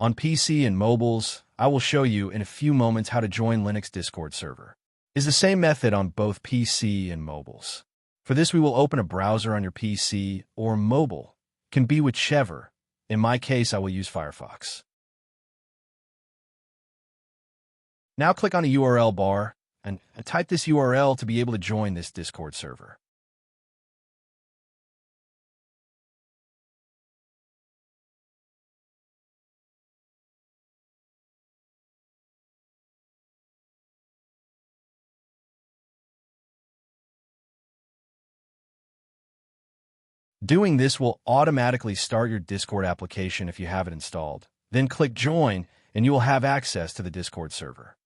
On PC and mobiles, I will show you in a few moments how to join Linux Discord server. It's the same method on both PC and mobiles. For this, we will open a browser on your PC or mobile. Can be whichever. In my case, I will use Firefox. Now click on the URL bar and type this URL to be able to join this Discord server. Doing this will automatically start your Discord application if you have it installed. Then click Join, and you will have access to the Discord server.